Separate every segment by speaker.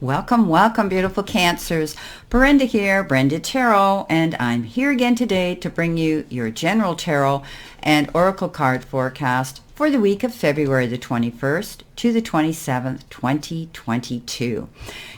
Speaker 1: Welcome, welcome, beautiful Cancers. Brenda here, Brenda Tarot, and I'm here again today to bring you your general tarot and oracle card forecast for the week of February the 21st to the 27th, 2022.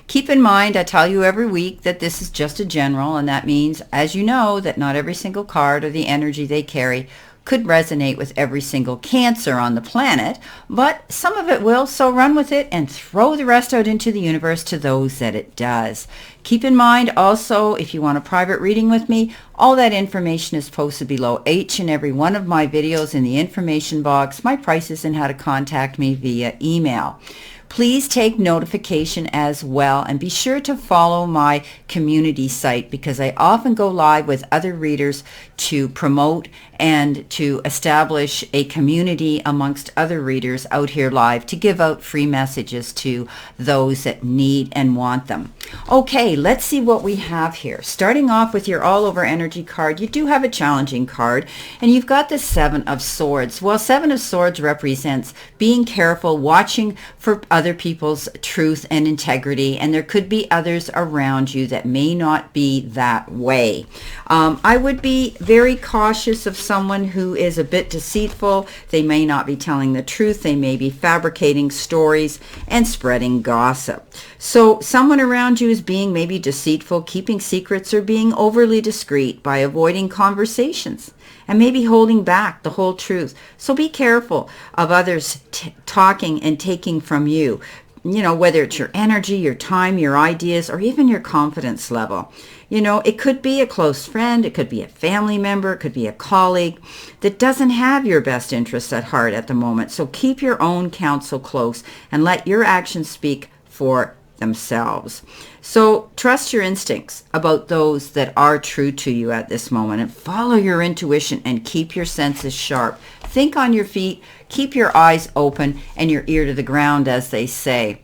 Speaker 1: Keep in mind, I tell you every week that this is just a general, and that means, as you know, that not every single card or the energy they carry could resonate with every single Cancer on the planet, but some of it will, so run with it and throw the rest out into the universe to those that it does. Keep in mind also, if you want a private reading with me, all that information is posted below each and every one of my videos in the information box, my prices and how to contact me via email. Please take notification as well, and be sure to follow my community site, because I often go live with other readers to promote and to establish a community amongst other readers out here live to give out free messages to those that need and want them. Okay, let's see what we have here. Starting off with your all over energy card, you do have a challenging card, and you've got the Seven of Swords. Well, Seven of Swords represents being careful, watching for other people's truth and integrity, and there could be others around you that may not be that way. I would be very cautious of someone who is a bit deceitful. They may not be telling the truth. They may be fabricating stories and spreading gossip. So someone around you is being maybe deceitful, keeping secrets, or being overly discreet by avoiding conversations and maybe holding back the whole truth. So be careful of others talking and taking from you. You know, whether it's your energy, your time, your ideas, or even your confidence level. You know, it could be a close friend, it could be a family member, it could be a colleague that doesn't have your best interests at heart at the moment. So keep your own counsel close and let your actions speak for themselves. So trust your instincts about those that are true to you at this moment, and follow your intuition and keep your senses sharp. Think on your feet, keep your eyes open and your ear to the ground, as they say.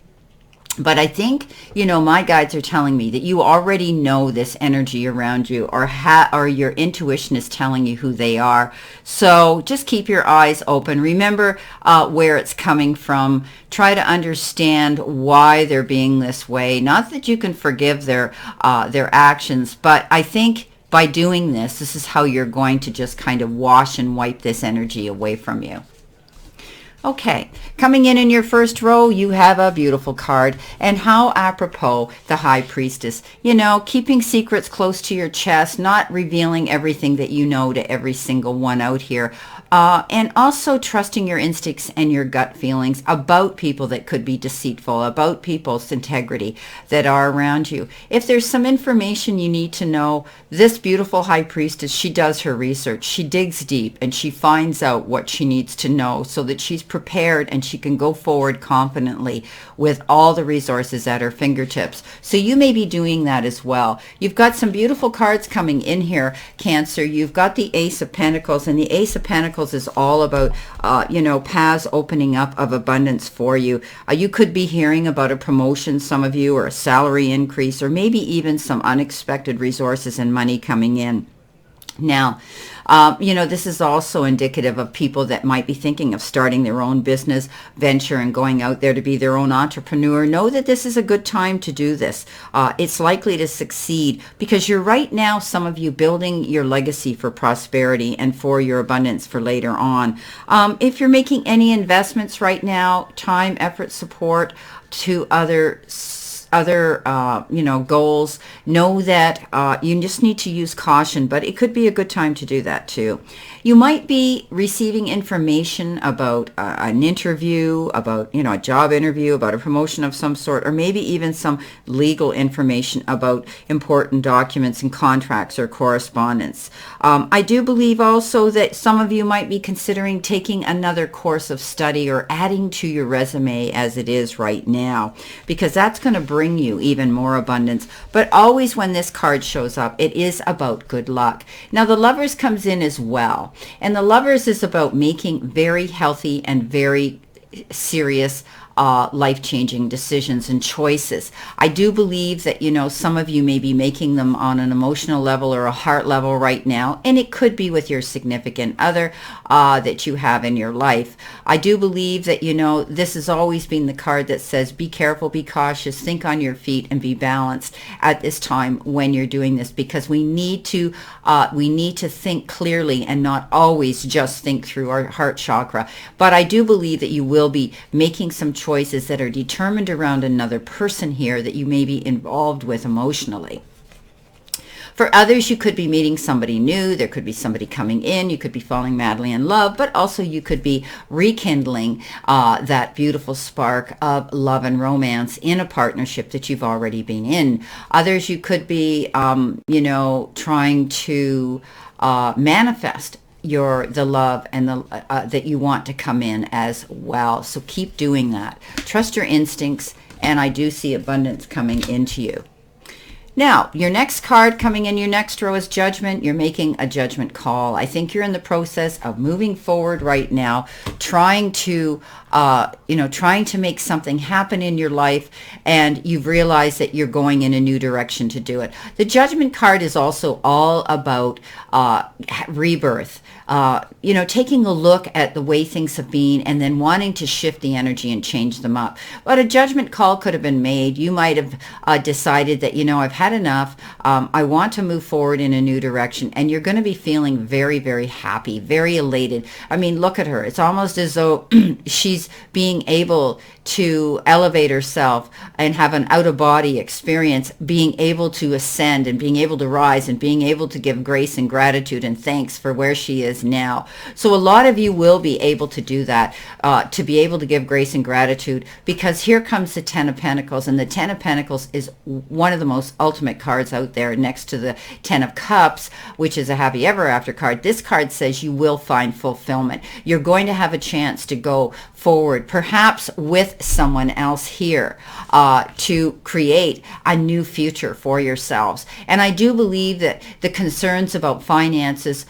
Speaker 1: But I think, you know, my guides are telling me that you already know this energy around you, or your intuition is telling you who they are. So just keep your eyes open. Remember where it's coming from. Try to understand why they're being this way. Not that you can forgive their actions, but I think by doing this, this is how you're going to just kind of wash and wipe this energy away from you. Okay, coming in your first row, you have a beautiful card, and how apropos, the High Priestess. You know, keeping secrets close to your chest, not revealing everything that you know to every single one out here, and also trusting your instincts and your gut feelings about people that could be deceitful, about people's integrity that are around you. If there's some information you need to know, this beautiful High Priestess, she does her research. She digs deep and she finds out what she needs to know so that she's prepared and she can go forward confidently with all the resources at her fingertips. So you may be doing that as well. You've got some beautiful cards coming in here, Cancer. You've got the Ace of Pentacles, and the Ace of Pentacles is all about, you know, paths opening up of abundance for you. You could be hearing about a promotion, some of you, or a salary increase, or maybe even some unexpected resources and money coming in. Now, you know, this is also indicative of people that might be thinking of starting their own business venture and going out there to be their own entrepreneur. Know that this is a good time to do this. It's likely to succeed because you're right now, some of you, building your legacy for prosperity and for your abundance for later on. If you're making any investments right now, time, effort, support to other you know, goals, know that you just need to use caution, but it could be a good time to do that too. You might be receiving information about an interview, about, you know, a job interview, about a promotion of some sort, or maybe even some legal information about important documents and contracts or correspondence. I do believe also that some of you might be considering taking another course of study or adding to your resume as it is right now, because that's going to bring you even more abundance. But always when this card shows up, it is about good luck. Now the Lovers comes in as well, and the Lovers is about making very healthy and very serious life-changing decisions and choices. I do believe that, some of you may be making them on an emotional level or a heart level right now, and it could be with your significant other that you have in your life. I do believe that, this has always been the card that says, be careful, be cautious, think on your feet, and be balanced at this time when you're doing this, because we need to think clearly and not always just think through our heart chakra. But I do believe that you will be making some choices that are determined around another person here that you may be involved with emotionally. For others, you could be meeting somebody new. There could be somebody coming in. You could be falling madly in love, but also you could be rekindling that beautiful spark of love and romance in a partnership that you've already been in. Others, you could be, trying to manifest the love and that you want to come in as well. So keep doing that. Trust your instincts, and I do see abundance coming into you. Now, your next card coming in your next row is Judgment. You're making a judgment call. I think you're in the process of moving forward right now, trying to make something happen in your life, and you've realized that you're going in a new direction to do it. The Judgment card is also all about rebirth. Taking a look at the way things have been and then wanting to shift the energy and change them up. But a judgment call could have been made. You might have decided that, I've had enough. I want to move forward in a new direction. And you're going to be feeling very, very happy, very elated. I mean, look at her. It's almost as though she's being able to elevate herself and have an out-of-body experience, being able to ascend and being able to rise and being able to give grace and gratitude and thanks for where she is now. So a lot of you will be able to do that, to be able to give grace and gratitude, because here comes the Ten of Pentacles, and the Ten of Pentacles is one of the most ultimate cards out there next to the Ten of Cups, which is a happy ever after card. This card says you will find fulfillment. You're going to have a chance to go forward, perhaps with someone else here, to create a new future for yourselves. And I do believe that the concerns about finances,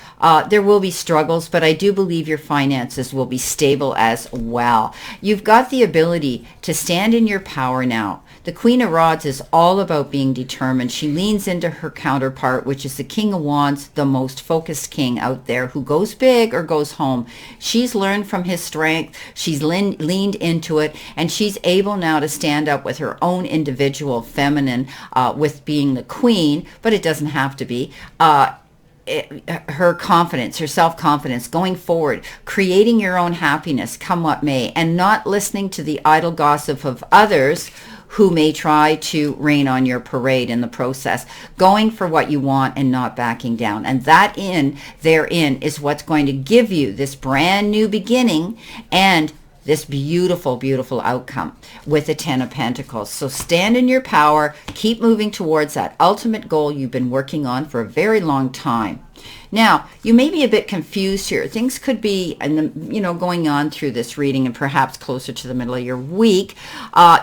Speaker 1: there will be struggles, but I do believe your finances will be stable as well. You've got the ability to stand in your power now. The Queen of Rods is all about being determined. She leans into her counterpart, which is the King of Wands, the most focused king out there, who goes big or goes home. She's learned from his strength. She's leaned into it, and she's able now to stand up with her own individual feminine, with being the queen, but it doesn't have to be. Her confidence, her self-confidence, going forward, creating your own happiness, come what may, and not listening to the idle gossip of others who may try to rain on your parade in the process, going for what you want and not backing down. And therein is what's going to give you this brand new beginning and this beautiful, beautiful outcome with the Ten of Pentacles. So stand in your power, keep moving towards that ultimate goal you've been working on for a very long time. Now, you may be a bit confused here. Things could be, going on through this reading and perhaps closer to the middle of your week.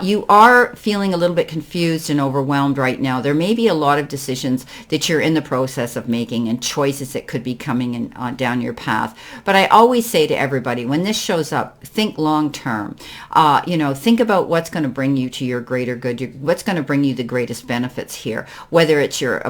Speaker 1: You are feeling a little bit confused and overwhelmed right now. There may be a lot of decisions that you're in the process of making and choices that could be coming in, down your path. But I always say to everybody, when this shows up, think long term. Think about what's going to bring you to your greater good, what's going to bring you the greatest benefits here, whether it's you're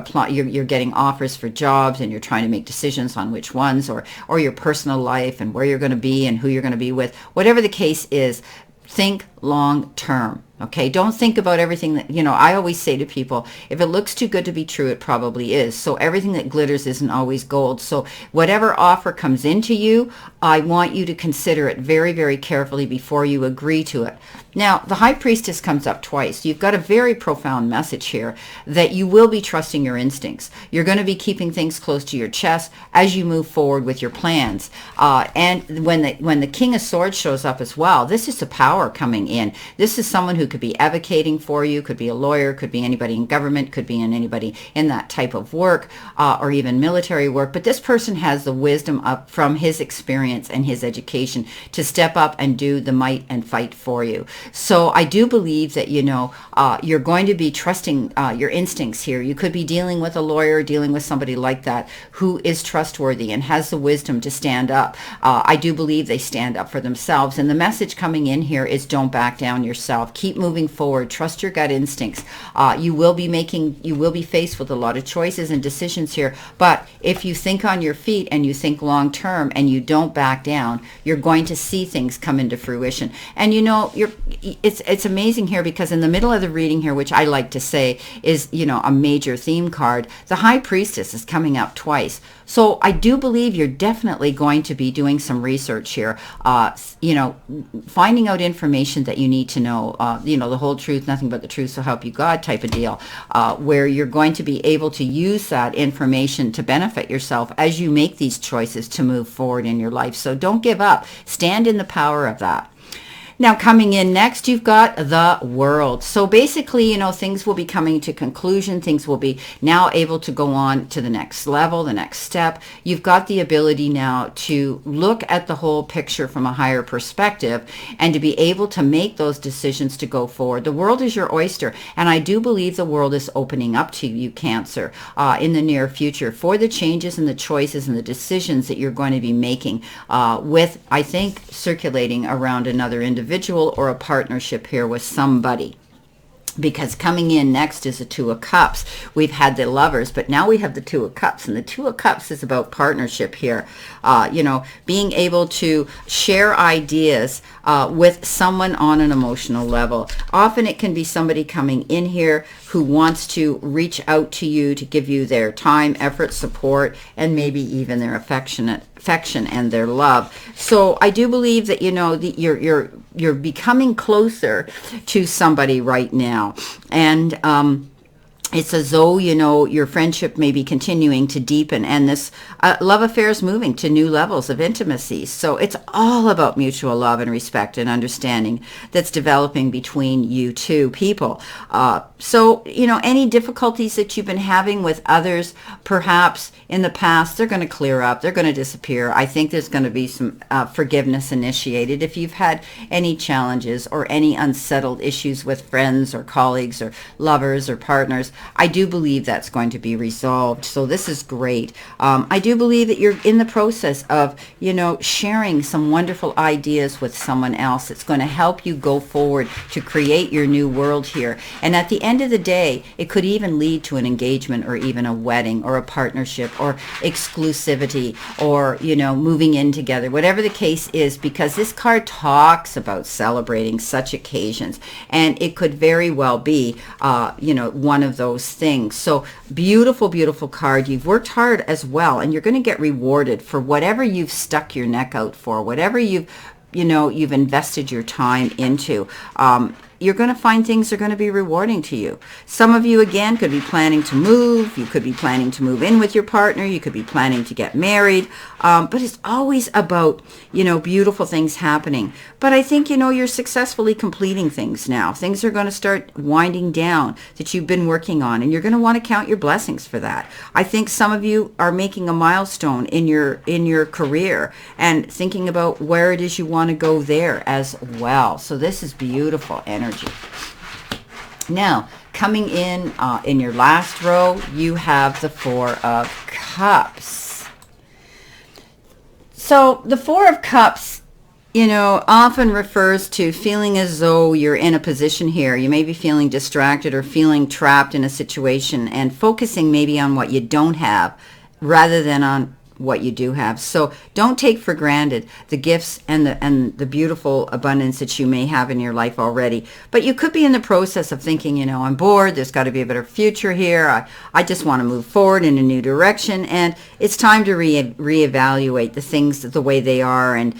Speaker 1: getting offers for jobs and you're trying to make decisions on which ones, or your personal life and where you're going to be and who you're going to be with. Whatever the case is, think long term. Okay, don't think about everything that, I always say to people, if it looks too good to be true, it probably is. So everything that glitters isn't always gold. So whatever offer comes into you, I want you to consider it very, very carefully before you agree to it. Now, the High Priestess comes up twice. You've got a very profound message here that you will be trusting your instincts. You're going to be keeping things close to your chest as you move forward with your plans. And when the King of Swords shows up as well, this is the power coming in. This is someone who who could be advocating for you, could be a lawyer, could be anybody in government, could be anybody in that type of work, or even military work. But this person has the wisdom up from his experience and his education to step up and do the might and fight for you. So I do believe that, you're going to be trusting your instincts here. You could be dealing with a lawyer, dealing with somebody like that who is trustworthy and has the wisdom to stand up. I do believe they stand up for themselves. And the message coming in here is don't back down yourself. Keep moving forward. Trust your gut instincts. You will be faced with a lot of choices and decisions here. But if you think on your feet and you think long term and you don't back down, you're going to see things come into fruition. And it's amazing here, because in the middle of the reading here, which I like to say is, a major theme card, the High Priestess is coming up twice. So I do believe you're definitely going to be doing some research here, finding out information that you need to know, the whole truth, nothing but the truth, so help you God type of deal, where you're going to be able to use that information to benefit yourself as you make these choices to move forward in your life. So don't give up. Stand in the power of that. Now, coming in next, you've got the World. So basically, things will be coming to conclusion. Things will be now able to go on to the next level, the next step. You've got the ability now to look at the whole picture from a higher perspective and to be able to make those decisions to go forward. The world is your oyster, and I do believe the world is opening up to you, Cancer, in the near future for the changes and the choices and the decisions that you're going to be making with, I think, circulating around another individual or a partnership here with somebody. Because coming in next is the Two of Cups. We've had the Lovers, but now we have the Two of Cups. And the Two of Cups is about partnership here. Being able to share ideas with someone on an emotional level. Often it can be somebody coming in here who wants to reach out to you to give you their time, effort, support, and maybe even their affection and their love. So I do believe that you're becoming closer to somebody right now, and it's as though, your friendship may be continuing to deepen, and this love affair is moving to new levels of intimacy. So it's all about mutual love and respect and understanding that's developing between you two people. So, any difficulties that you've been having with others, perhaps in the past, they're going to clear up. They're going to disappear. I think there's going to be some forgiveness initiated. If you've had any challenges or any unsettled issues with friends or colleagues or lovers or partners, I do believe that's going to be resolved. So this is great. I do believe that you're in the process of, sharing some wonderful ideas with someone else. It's going to help you go forward to create your new world here. And at the end of the day, it could even lead to an engagement or even a wedding or a partnership or exclusivity or, moving in together, whatever the case is, because this card talks about celebrating such occasions. And it could very well be, one of those things. So beautiful, beautiful card. You've worked hard as well, and you're going to get rewarded for whatever you've stuck your neck out for, whatever you've invested your time into. You're going to find things are going to be rewarding to you. Some of you, again, could be planning to move. You could be planning to move in with your partner. You could be planning to get married. But it's always about, beautiful things happening. But I think, you're successfully completing things now. Things are going to start winding down that you've been working on, and you're going to want to count your blessings for that. I think some of you are making a milestone in your career and thinking about where it is you want to go there as well. So this is beautiful energy. Now, coming in your last row, you have the Four of Cups. So the Four of Cups, often refers to feeling as though you're in a position here. You may be feeling distracted or feeling trapped in a situation and focusing maybe on what you don't have rather than on what you do have. So don't take for granted the gifts and the beautiful abundance that you may have in your life already. But you could be in the process of thinking, I'm bored. There's got to be a better future here. I just want to move forward in a new direction. And it's time to reevaluate the things the way they are. And,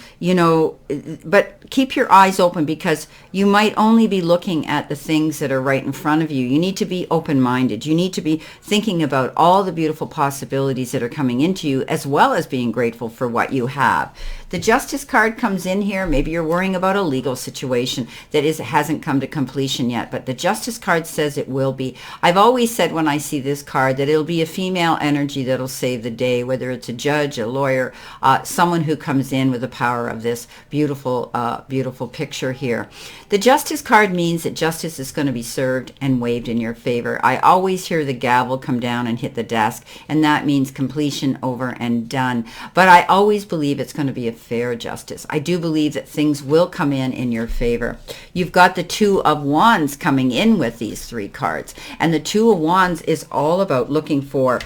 Speaker 1: but keep your eyes open, because you might only be looking at the things that are right in front of you. You need to be open-minded. You need to be thinking about all the beautiful possibilities that are coming into you, as well as being grateful for what you have. The Justice card comes in here. Maybe you're worrying about a legal situation that hasn't come to completion yet, but the Justice card says it will be. I've always said when I see this card that it'll be a female energy that'll save the day, whether it's a judge, a lawyer, someone who comes in with the power of this beautiful, beautiful picture here. The Justice card means that justice is going to be served and waved in your favor. I always hear the gavel come down and hit the desk, and that means completion, over and done. But I always believe it's going to be a fair justice. I do believe that things will come in your favor. You've got the Two of Wands coming in with these three cards, and the Two of Wands is all about looking for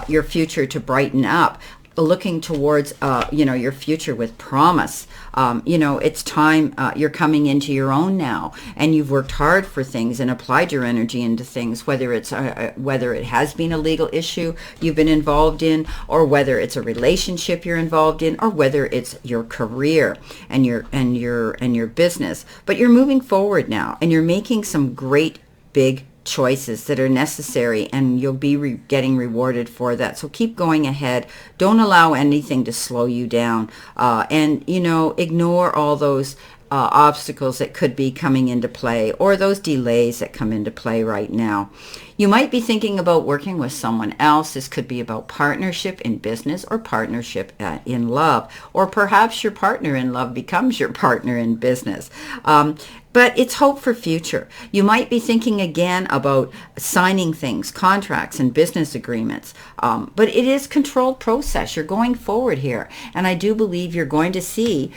Speaker 1: your future to brighten up, looking towards, your future with promise. It's time, you're coming into your own now, and you've worked hard for things and applied your energy into things, whether it's whether it has been a legal issue you've been involved in, or whether it's a relationship you're involved in, or whether it's your career and your business. But you're moving forward now, and you're making some great big choices that are necessary, and you'll be getting rewarded for that. So keep going ahead. Don't allow anything to slow you down, and ignore all those obstacles that could be coming into play, or those delays that come into play right now. You might be thinking about working with someone else. This could be about partnership in business or partnership in love, or perhaps your partner in love becomes your partner in business. But it's hope for future. You might be thinking again about signing things, contracts and business agreements. But it is controlled process. You're going forward here. And I do believe you're going to see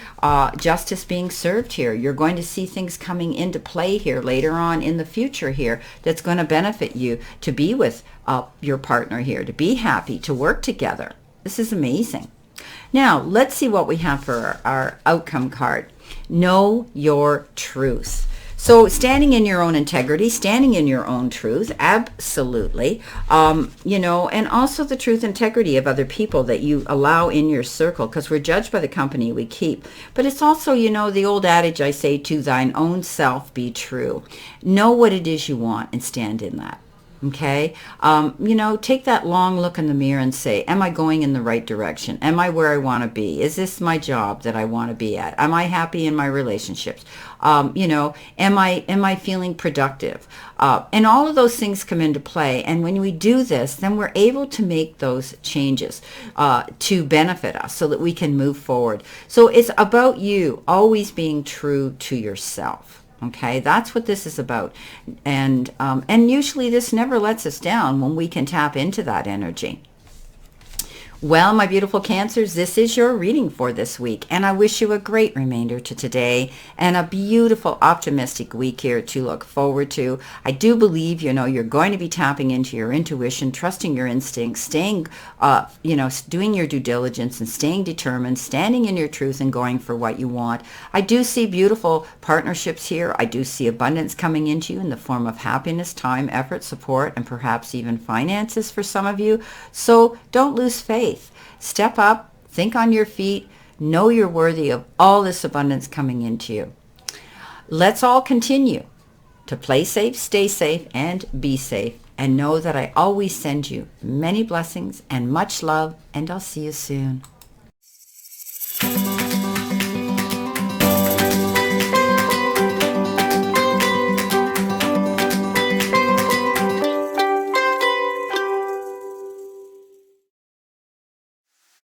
Speaker 1: justice being served here. You're going to see things coming into play here later on in the future here that's going to benefit you to be with your partner here, to be happy, to work together. This is amazing. Now, let's see what we have for our outcome card. Know your truth. So standing in your own integrity, standing in your own truth, absolutely, and also the truth, integrity of other people that you allow in your circle, because we're judged by the company we keep. But it's also, the old adage I say, to thine own self be true. Know what it is you want and stand in that. Okay, take that long look in the mirror and say, am I going in the right direction? Am I where I want to be? Is this my job that I want to be at? Am I happy in my relationships? Am I feeling productive? And all of those things come into play. And when we do this, then we're able to make those changes to benefit us so that we can move forward. So it's about you always being true to yourself. Okay, that's what this is about. And usually this never lets us down when we can tap into that energy. Well, my beautiful Cancers, this is your reading for this week, and I wish you a great remainder to today and a beautiful, optimistic week here to look forward to. I do believe, you're going to be tapping into your intuition, trusting your instincts, staying, doing your due diligence and staying determined, standing in your truth and going for what you want. I do see beautiful partnerships here. I do see abundance coming into you in the form of happiness, time, effort, support, and perhaps even finances for some of you. So don't lose faith. Step up, think on your feet, know you're worthy of all this abundance coming into you. Let's all continue to play safe, stay safe, and be safe. And know that I always send you many blessings and much love, and I'll see you soon.